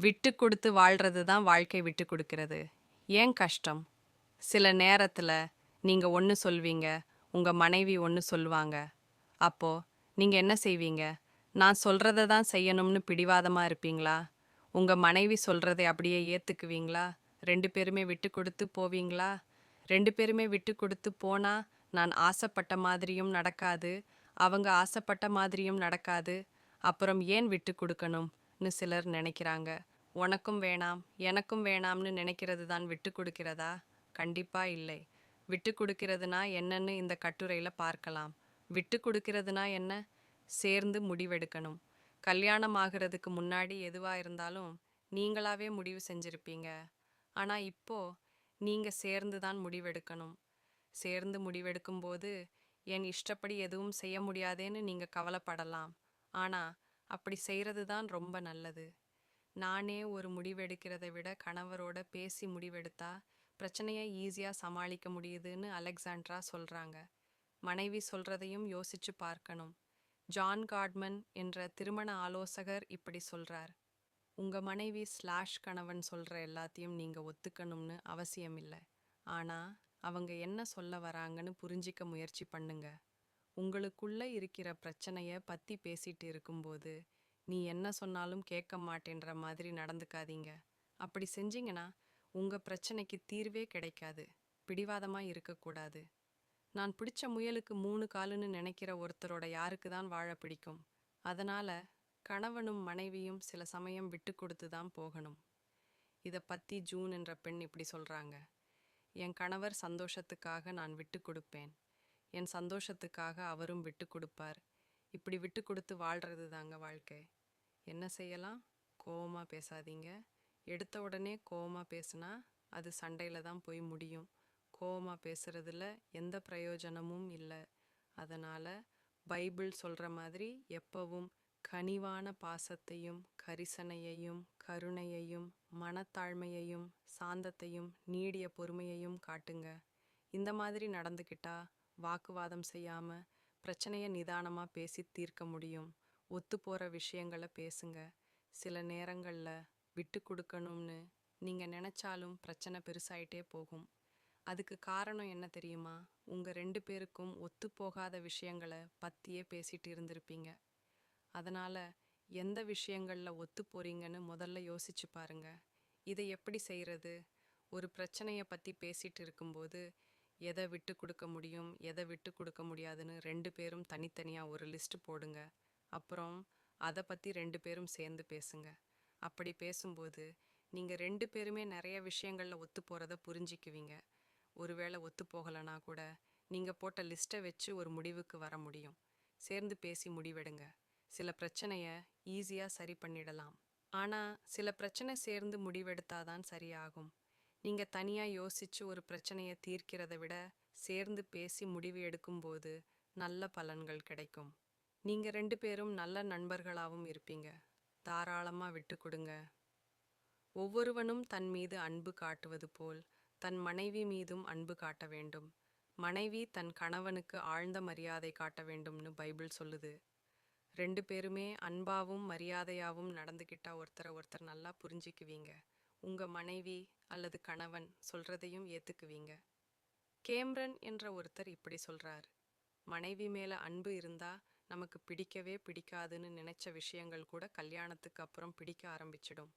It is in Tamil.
விட்டு கொடுத்து வாழ்றது தான் வாழ்க்கை விட்டு கொடுக்கிறது. ஏன் கஷ்டம்? சில நேரத்துல நீங்க ஒன்று சொல்வீங்க, உங்க மனைவி ஒன்று சொல்லுவாங்க. அப்போ நீங்க என்ன செய்வீங்க? நான் சொல்றத தான் செய்யணும்னு பிடிவாதமா இருப்பீங்களா? உங்க மனைவி சொல்றதை அப்படியே ஏத்துக்குவீங்களா? 2 பேருமே விட்டு கொடுத்து போவீங்களா? 2 பேருமே விட்டு கொடுத்து போனா, நான் ஆசைப்பட்ட மாதிரியும் நடக்காது, அவங்க ஆசைப்பட்ட மாதிரியும் நடக்காது. அப்புறம் ஏன் விட்டு கொடுக்கணும்னு சிலர் நினைக்கிறாங்க. உனக்கும் வேணாம், எனக்கும் வேணாம்னு நினைக்கிறது தான் விட்டு கொடுக்கிறதா? கண்டிப்பா இல்லை. விட்டு கொடுக்கிறதுனா என்னன்னு இந்த கட்டுரையில பார்க்கலாம். விட்டு கொடுக்கிறதுனா என்ன? சேர்ந்து முடிவெடுக்கணும். கல்யாணம் ஆகிறதுக்கு முன்னாடி எதுவா இருந்தாலும் நீங்களாவே முடிவு செஞ்சிருப்பீங்க. ஆனா இப்போ நீங்க சேர்ந்து தான் முடிவெடுக்கணும். சேர்ந்து முடிவெடுக்கும்போது என் இஷ்டப்படி எதுவும் செய்ய முடியாதேன்னு நீங்க கவலைப்படலாம். ஆனா அப்படி செய்யறது தான் ரொம்ப நல்லது. நானே ஒரு முடிவெடுக்கிறதை விட கணவரோட பேசி முடிவெடுத்தா பிரச்சனையை ஈஸியா சமாளிக்க முடியுதுன்னு அலெக்சாண்ட்ரா சொல்றாங்க. மனைவி சொல்றதையும் யோசிச்சு பார்க்கணும். ஜான் காட்மன் என்ற திருமண ஆலோசகர் இப்படி சொல்றார். உங்க மனைவி ஸ்லாஷ் கணவன் சொல்ற எல்லாத்தையும் நீங்க ஒத்துக்கணும்னு அவசியம் இல்லை. ஆனா அவங்க என்ன சொல்ல வராங்கன்னு புரிஞ்சிக்க முயற்சி பண்ணுங்க. உங்களுக்குள்ள இருக்கிற பிரச்சனைய பத்தி பேசிட்டு இருக்கும்போது நீ என்ன சொன்னாலும் கேட்க மாட்டேன்ற மாதிரி நடந்துக்காதீங்க. அப்படி செஞ்சீங்கன்னா உங்க பிரச்சனைக்கு தீர்வே கிடைக்காது. பிடிவாதமா இருக்கக்கூடாது. நான் பிடிச்ச முயலுக்கு 3 காலுன்னு நினைக்கிற ஒருத்தரோட யாருக்கு தான் வாழ பிடிக்கும்? அதனால கணவனும் மனைவியும் சில சமயம் விட்டு கொடுத்து தான் போகணும். இத பத்தி ஜூன் என்ற பெண் இப்படி சொல்றாங்க. என் கணவர் சந்தோஷத்துக்காக நான் விட்டு கொடுப்பேன். என் சந்தோஷத்துக்காக அவரும் விட்டு கொடுப்பார். இப்படி விட்டு கொடுத்து வாழ்றது தாங்க வாழ்க்கை. என்ன செய்யலாம்? கோவமா பேசாதீங்க. எடுத்த உடனே கோவமா பேசுனா அது சண்டையில தான் போய் முடியும். கோவமா பேசுறதுல எந்த பிரயோஜனமும் இல்லை. அதனால பைபிள் சொல்ற மாதிரி எப்பவும் கனிவான பாசத்தையும் கரிசனையையும் கருணையையும் மனத்தாழ்மையையும் சாந்தத்தையும் நீடிய பொறுமையையும் காட்டுங்க. இந்த மாதிரி நடந்துக்கிட்டா வாக்குவாதம் செய்யாம பிரச்சனைய நிதானமா பேசி தீர்க்க முடியும். ஒத்து போற விஷயங்களை பேசுங்க. சில நேரங்கள்ல விட்டு கொடுக்கணும்னு நீங்க நினைச்சாலும் பிரச்சனை பெருசாயிட்டே போகும். அதுக்கு காரணம் என்ன தெரியுமா? உங்க 2 பேருக்கும் ஒத்து போகாத விஷயங்களை பத்தியே பேசிட்டு இருந்திருப்பீங்க. அதனால எந்த விஷயங்கள்ல ஒத்து போறீங்கன்னு முதல்ல யோசிச்சு பாருங்க. இதை எப்படி செய்யறது? ஒரு பிரச்சனைய பத்தி பேசிட்டு இருக்கும்போது எதை விட்டு கொடுக்க முடியும், எதை விட்டு கொடுக்க முடியாதுன்னு 2 பேரும் தனித்தனியா ஒரு லிஸ்ட் போடுங்க. அப்புறம் அதை பத்தி 2 பேரும் சேர்ந்து பேசுங்க. அப்படி பேசும்போது நீங்க 2 பேருமே நிறைய விஷயங்கள்ல ஒத்து போறத புரிஞ்சிக்குவீங்க. ஒருவேளை ஒத்து போகலைன்னா கூட நீங்க போட்ட லிஸ்ட்டை வச்சு ஒரு முடிவுக்கு வர முடியும். சேர்ந்து பேசி முடிவெடுங்க. சில பிரச்சனைய ஈஸியா சரி பண்ணிடலாம். ஆனா சில பிரச்சனை சேர்ந்து முடிவெடுத்தாதான் சரியாகும். நீங்க தனியா யோசிச்சு ஒரு பிரச்சனைய தீர்க்கிறத விட சேர்ந்து பேசி முடிவு எடுக்கும்போது நல்ல பலன்கள் கிடைக்கும். நீங்க 2 பேரும் நல்ல நண்பர்களாவும் இருப்பீங்க. தாராளமா விட்டு கொடுங்க. ஒவ்வொருவனும் தன் மீது அன்பு காட்டுவது போல் தன் மனைவி மீதும் அன்பு காட்ட வேண்டும். மனைவி தன் கணவனுக்கு ஆழ்ந்த மரியாதை காட்ட வேண்டும்னு பைபிள் சொல்லுது. 2 பேருமே அன்பாவும் மரியாதையாவும் நடந்துக்கிட்டா ஒருத்தரை ஒருத்தர் நல்லா புரிஞ்சிக்குவீங்க. உங்க மனைவி அல்லது கணவன் சொல்றதையும் ஏத்துக்குவீங்க. கேம்ரன் என்ற ஒருத்தர் இப்படி சொல்றார். மனைவி மேல அன்பு இருந்தா நமக்கு பிடிக்கவே பிடிக்காதுன்னு நினைச்ச விஷயங்கள் கூட கல்யாணத்துக்கு அப்புறம் பிடிக்க ஆரம்பிச்சிடும்.